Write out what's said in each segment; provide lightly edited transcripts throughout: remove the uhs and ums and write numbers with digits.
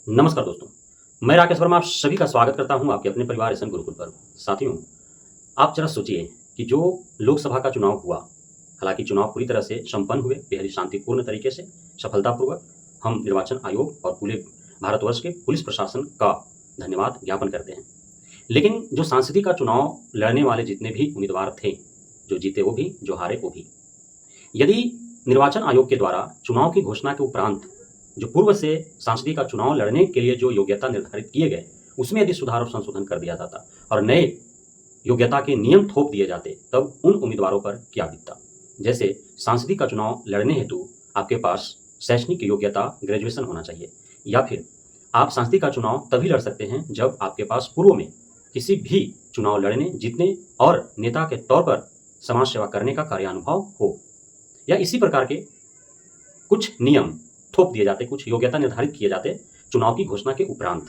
नमस्कार दोस्तों, मैं राकेश वर्मा आप सभी का स्वागत करता हूं आपके अपने परिवार एसएन गुरुकुल पर। साथियों, आप जरा सोचिए कि जो लोकसभा का चुनाव हुआ, हालांकि चुनाव पूरी तरह से संपन्न हुए, बेहद ही शांतिपूर्ण तरीके से, सफलतापूर्वक। हम निर्वाचन आयोग और पूरे भारतवर्ष के पुलिस प्रशासन का धन्यवाद ज्ञापन करते हैं। लेकिन जो सांसदीय का चुनाव लड़ने वाले जितने भी उम्मीदवार थे, जो जीते वो भी, जो हारे वो भी, यदि निर्वाचन आयोग के द्वारा चुनाव की घोषणा के उपरांत जो पूर्व से सांसदीय का चुनाव लड़ने के लिए जो योग्यता निर्धारित किए गए, उसमें यदि सुधार और संशोधन कर दिया जाता और नए योग्यता के नियम थोप दिए जाते, तब उन उम्मीदवारों पर क्या बीतता। जैसे सांसदीय का चुनाव लड़ने हेतु आपके पास शैक्षणिक योग्यता ग्रेजुएशन होना चाहिए, या फिर आप सांसदीय का चुनाव तभी लड़ सकते हैं जब आपके पास पूर्व में किसी भी चुनाव लड़ने, जीतने और नेता के तौर पर समाज सेवा करने का कार्यानुभव हो, या इसी प्रकार के कुछ नियम थोप दिए जाते, कुछ योग्यता निर्धारित किए जाते चुनाव की घोषणा के उपरांत।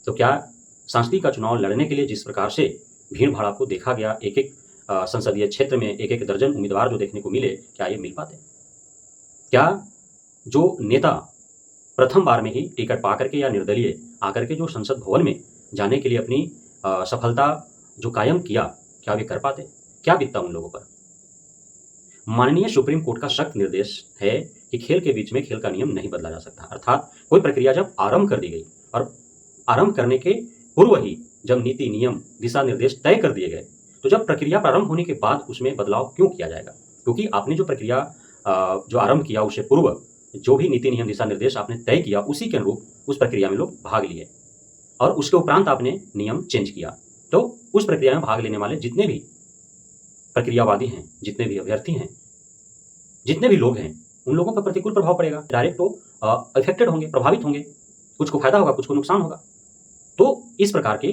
तो क्या सांसदीय का चुनाव लड़ने के लिए जिस प्रकार से भीड़ भाड़ को देखा गया, एक एक संसदीय क्षेत्र में एक एक दर्जन उम्मीदवार जो देखने को मिले, क्या ये मिल पाते? क्या जो नेता प्रथम बार में ही टिकट पा करके या निर्दलीय आकर के जो संसद भवन में जाने के लिए अपनी सफलता जो कायम किया, क्या वे कर पाते? क्या बीतता उन लोगों पर? माननीय सुप्रीम कोर्ट का सख्त निर्देश है कि खेल के बीच में खेल का नियम नहीं बदला जा सकता। अर्थात कोई प्रक्रिया जब आरंभ कर दी गई और आरंभ करने के पूर्व ही जब नीति, नियम, दिशा निर्देश तय कर दिए गए, तो जब प्रक्रिया प्रारंभ होने के बाद उसमें बदलाव क्यों किया जाएगा? क्योंकि आपने जो प्रक्रिया जो आरंभ किया, उससे पूर्व जो भी नीति, नियम, दिशा निर्देश आपने तय किया, उसी के अनुरूप उस प्रक्रिया में लोग भाग लिए और उसके उपरांत आपने नियम चेंज किया। तो उस प्रक्रिया में भाग लेने वाले जितने भी प्रक्रियावादी हैं, जितने भी अभ्यर्थी हैं, जितने भी लोग हैं, उन लोगों पर प्रतिकूल प्रभाव पड़ेगा। डायरेक्ट वो अफेक्टेड होंगे, प्रभावित होंगे। कुछ को फायदा होगा, कुछ को नुकसान होगा। तो इस प्रकार के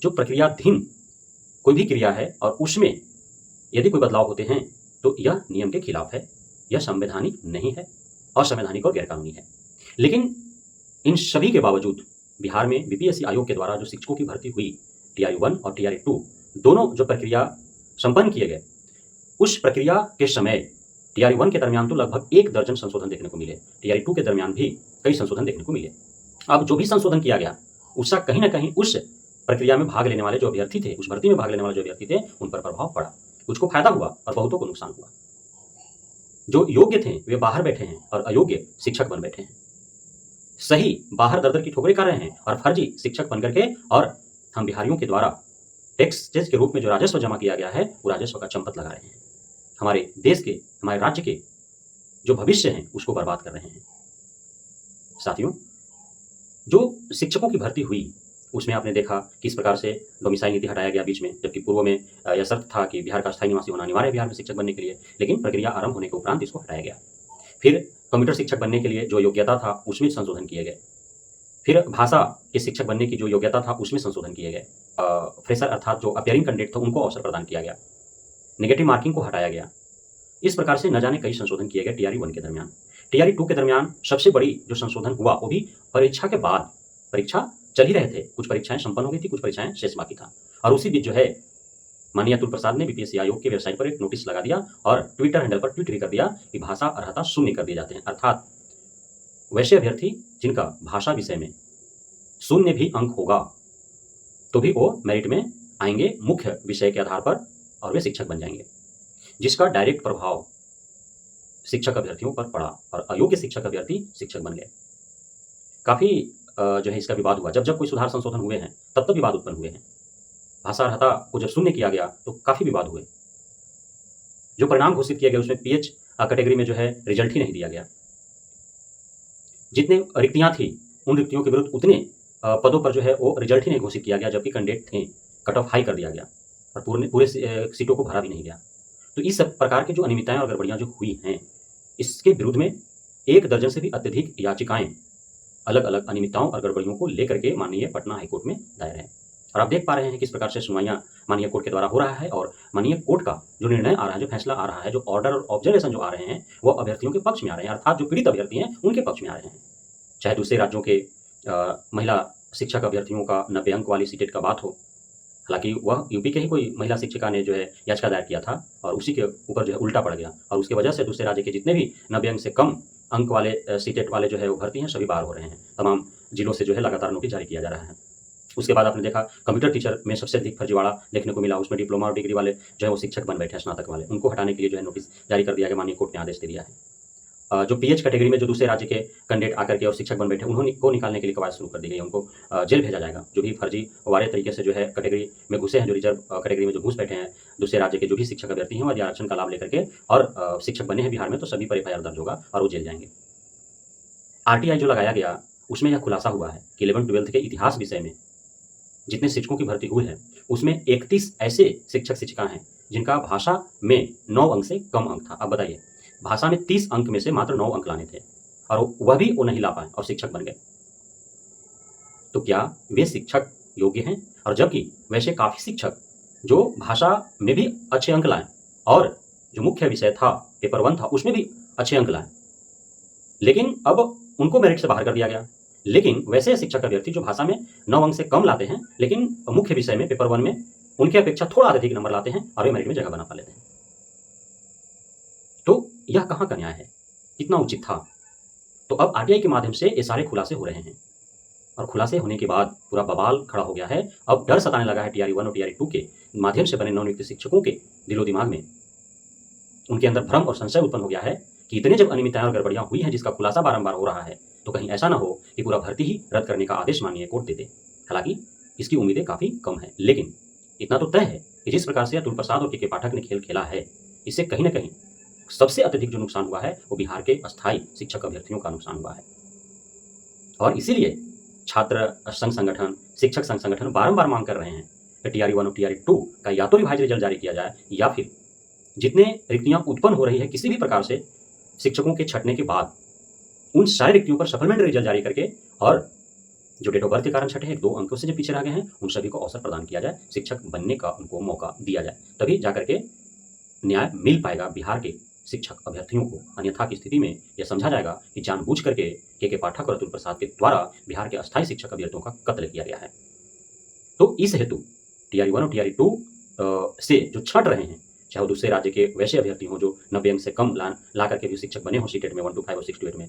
जो प्रक्रियाधीन कोई भी क्रिया है और उसमें यदि कोई बदलाव होते हैं, तो यह नियम के खिलाफ है, यह संवैधानिक नहीं है, असंवैधानिक और गैरकानूनी है। लेकिन इन सभी के बावजूद बिहार में बीपीएससी आयोग के द्वारा जो शिक्षकों की भर्ती हुई, टीआरई 1 और टीआरई 2 दोनों जो प्रक्रिया संपन्न किए गए, उस प्रक्रिया के समय टीआरई 1 के दरमियान तो लगभग 1 दर्जन संशोधन देखने को मिले, टीआरई 2 के दरमियान भी कई संशोधन देखने को मिले। अब जो भी संशोधन किया गया, उसका कहीं ना कहीं उस प्रक्रिया में भाग लेने वाले जो अभ्यर्थी थे, उस भर्ती में भाग लेने वाले जो अभ्यर्थी थे, उन पर प्रभाव पड़ा। कुछ को फायदा हुआ और बहुतों को नुकसान हुआ। जो योग्य थे वे बाहर बैठे हैं और अयोग्य शिक्षक बन बैठे हैं। सही बाहर दर दर की ठोकरें खा रहे हैं और फर्जी शिक्षक बन करके, और हम बिहारियों के द्वारा टैक्स के रूप में जो राजस्व जमा किया गया है, वो राजस्व का चंपत लगा रहे हैं। हमारे देश के, हमारे राज्य के जो भविष्य हैं, उसको बर्बाद कर रहे हैं। साथियों, जो शिक्षकों की भर्ती हुई, उसमें आपने देखा किस प्रकार से डोमिसाइल नीति हटाया गया बीच में, जबकि पूर्व में यह शर्त था कि बिहार का स्थायी निवासी होना अनिवार्य है बिहार में शिक्षक बनने के लिए। लेकिन प्रक्रिया आरंभ होने के उपरांत इसको हटाया गया। फिर कंप्यूटर शिक्षक बनने के लिए जो योग्यता था, उसमें संशोधन किए गए। फिर भाषा के शिक्षक बनने की जो योग्यता था, उसमें संशोधन किए गए। फ्रेशर अर्थात जो अपियरिंग कैंडिडेट था, उनको अवसर प्रदान किया गया। नेगेटिव मार्किंग को हटाया गया। इस प्रकार से न जाने कई संशोधन किए गए टीआरई 1 के दरमियान। टीआरई 2 के दरमियान सबसे बड़ी जो संशोधन हुआ, वो भी परीक्षा के बाद। परीक्षा चल ही रहे थे, कुछ परीक्षाएं संपन्न हो गई थी, कुछ परीक्षाएं शेष बाकी था। और उसी बीच जो है, माननीय अतुल प्रसाद ने बीपीएससी आयोग की वेबसाइट पर एक नोटिस लगा दिया और ट्विटर हैंडल पर ट्वीट भी कर दिया कि भाषा अर्हता शून्य कर दिए जाते हैं। अर्थात वैसे अभ्यर्थी जिनका भाषा विषय में शून्य भी अंक होगा, तो भी वो मेरिट में आएंगे मुख्य विषय के आधार पर, और वे शिक्षक बन जाएंगे, जिसका डायरेक्ट प्रभाव शिक्षक अभ्यर्थियों पर पड़ा और अयोग्य शिक्षक अभ्यर्थी शिक्षक बन गए। काफी जो है इसका विवाद हुआ। जब जब कोई सुधार संशोधन हुए हैं, तब तब विवाद उत्पन्न हुए हैं। भाषा अर्हता को जब शून्य किया गया, तो काफी विवाद हुए। जो परिणाम घोषित किए गए, उसमें पीएच कैटेगरी में जो है रिजल्ट ही नहीं दिया गया। जितने रिक्तियां थी, उन रिक्तियों के विरुद्ध उतने पदों पर जो है वो रिजल्ट ही नहीं घोषित किया गया, जबकि कैंडिडेट थे। कट ऑफ हाई कर दिया गया और पूरे सीटों को भरा भी नहीं गया। तो इस प्रकार की जो अनियमितताएं और गड़बड़ियां जो हुई हैं, इसके विरुद्ध में 1 दर्जन से भी अत्यधिक याचिकाएं अलग अलग अनियमितताओं और गड़बड़ियों को लेकर के माननीय पटना हाईकोर्ट में दायर है। और आप देख पा रहे हैं किस प्रकार से सुनवाइयां माननीय कोर्ट के द्वारा हो रहा है, और माननीय कोर्ट का जो निर्णय आ रहा है, जो फैसला आ रहा है, जो ऑर्डर और ऑब्जर्वेशन जो आ रहे हैं, वो अभ्यर्थियों के पक्ष में आ रहे हैं। अर्थात जो पीड़ित अभ्यर्थी हैं, उनके पक्ष में आ रहे हैं। चाहे दूसरे राज्यों के महिला शिक्षक अभ्यर्थियों का 90 अंक वाली सीटेट का बात हो। हालांकि वह यूपी के ही कोई महिला शिक्षिका ने जो है याचिका दायर किया था, और उसी के ऊपर जो है उल्टा पड़ गया, और उसकी वजह से दूसरे राज्य के जितने भी 90 अंक से कम अंक वाले सीटेट वाले जो है वो भर्ती हैं, सभी बाहर हो रहे हैं। तमाम जिलों से जो है लगातार नोटिस जारी किया जा रहा है। उसके बाद आपने देखा कंप्यूटर टीचर में सबसे अधिक फर्जीवाड़ा देखने को मिला। उसमें डिप्लोमा और डिग्री वाले जो है वो शिक्षक बन बैठे हैं, स्नातक वाले, उनको हटाने के लिए जो है नोटिस जारी कर दिया गया। माननीय कोर्ट ने आदेश दे दिया है। जो पीएच कैटेगरी में जो दूसरे राज्य के कैंडिडेट आकर के और शिक्षक बन बैठे उन्होंने को निकालने के लिए कवायद शुरू कर दी गई है। उनको जेल भेजा जाएगा। जो भी फर्जी वारे तरीके से जो है कैटेगरी में घुसे हैं, जो रिजर्व कैटेगरी में जो घुस बैठे हैं, दूसरे राज्य के जो भी शिक्षक अभ्यर्थी हैं, यदि आरक्षण का लाभ लेकर के और शिक्षक बने हैं बिहार में, तो सभी पर एफआईआर दर्ज होगा और वो जेल जाएंगे। आरटीआई जो लगाया गया उसमें यह खुलासा हुआ है कि 11वीं-12वीं के इतिहास विषय में जितने शिक्षकों की भर्ती हुई है उसमें 31 ऐसे शिक्षक शिक्षिका हैं जिनका भाषा में 9 अंक से कम अंक था। अब बताइए, भाषा में 30 अंक में से मात्र 9 अंक लाने थे और वह भी वो नहीं ला पाए और शिक्षक बन गए। तो क्या वे शिक्षक योग्य हैं? और जबकि वैसे काफी शिक्षक जो भाषा में भी अच्छे अंक लाए और जो मुख्य विषय था पेपर 1 था उसमें भी अच्छे अंक लाए, लेकिन अब उनको मेरिट से बाहर कर दिया गया। लेकिन वैसे शिक्षक अभ्यर्थी जो भाषा में 9 अंक से कम लाते हैं लेकिन मुख्य विषय में पेपर 1 में उनके अपेक्षा थोड़ा अधिक नंबर लाते हैं और वे मेरिट में जगह बना पा लेते हैं। तो यह कहाँ का न्याय है? कितना उचित था? तो अब आरटीआई के माध्यम से ये सारे खुलासे हो रहे हैं और खुलासे होने के बाद पूरा बवाल खड़ा हो गया है। अब डर सताने लगा है टीआरई 1 और टीआरई 2 के माध्यम से बने नवनियुक्त शिक्षकों के दिलो दिमाग में। उनके अंदर भ्रम और संशय उत्पन्न हो गया है कि इतने जब अनियमितताएं और गड़बड़ियां हुई हैं जिसका खुलासा बारंबार हो रहा है, तो कहीं ऐसा ना हो कि पूरा भर्ती ही रद्द करने का आदेश माननीय कोर्ट दे दे। हालांकि इसकी उम्मीदें काफी कम है, लेकिन इतना तो तय है कि जिस प्रकार से अतुल प्रसाद और के पाठक ने खेल खेला है, इससे कहीं ना कहीं सबसे अत्यधिक जो नुकसान हुआ है वो बिहार के अस्थायी शिक्षक अभ्यर्थियों का नुकसान हुआ है। और इसीलिए छात्र संघ संगठन, शिक्षक संघ संगठन बारंबार मांग कर रहे हैं कि टीआरई 1 और टीआरई 2 का या तो रिवाइज रिजल्ट जारी किया जाए या फिर जितने रिक्तियां उत्पन्न हो रही है किसी भी प्रकार से शिक्षकों के छंटने के बाद उन सारी रिक्तियों पर सप्लीमेंट्री रिजल्ट जारी करके और जो डेट ऑफ बर्थ के कारण छठे 2 अंकों से जो पीछे रह गए हैं उन सभी को अवसर प्रदान किया जाए, शिक्षक बनने का उनको मौका दिया जाए, तभी जाकर के न्याय मिल पाएगा बिहार के शिक्षक अभ्यर्थियों को। अन्यथा की स्थिति में यह समझा जाएगा कि जानबूझ करके के पाठक और अतुल प्रसाद के द्वारा बिहार के अस्थायी शिक्षक अभ्यर्थियों का कत्ल किया गया है। तो इस हेतु टीआरई 1 और टीआरई 2 से जो छंट रहे हैं, चाहे वो दूसरे राज्य के वैसे अभ्यर्थी हों जो 90 अंक से कम ला करके भी शिक्षक बने हों सीटेट में 1 to 5 और 6 to 8 में,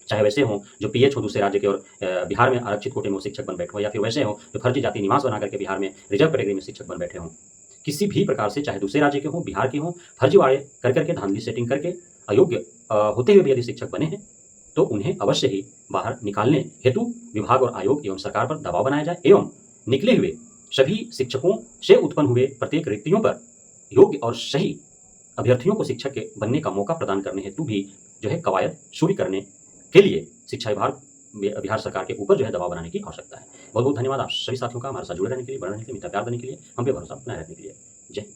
चाहे वैसे हों जो पीएच हो दूसरे राज्य के और बिहार में आरक्षित कोटे में वो शिक्षक बन बैठे हो, या फिर वैसे हों जो फर्जी जाति निवास बना करके बिहार में रिजर्व कैटेगरी में शिक्षक बन बैठे हों, किसी भी प्रकार से चाहे दूसरे राज्य के हों, बिहार के हों, फर्जीवाड़े कर करके धांधली सेटिंग करके अयोग्य होते हुए भी यदि शिक्षक बने हैं तो उन्हें अवश्य ही बाहर निकालने हेतु विभाग और आयोग एवं सरकार पर दबाव बनाया जाए एवं निकले हुए सभी शिक्षकों से उत्पन्न हुए प्रत्येक रिक्तियों पर योग्य और सही अभ्यर्थियों को शिक्षक के बनने का मौका प्रदान करने हेतु भी जो है कवायद शुरू करने के लिए शिक्षा विभाग बिहार सरकार के ऊपर जो है दबाव बनाने की आवश्यकता है। बहुत बहुत धन्यवाद आप सभी साथियों का हमारे साथ जुड़े रहने के लिए, बढ़ने के लिए, मित्र प्यार देने के लिए, हम पे भरोसा बनाए रखने के लिए। जय हिंद।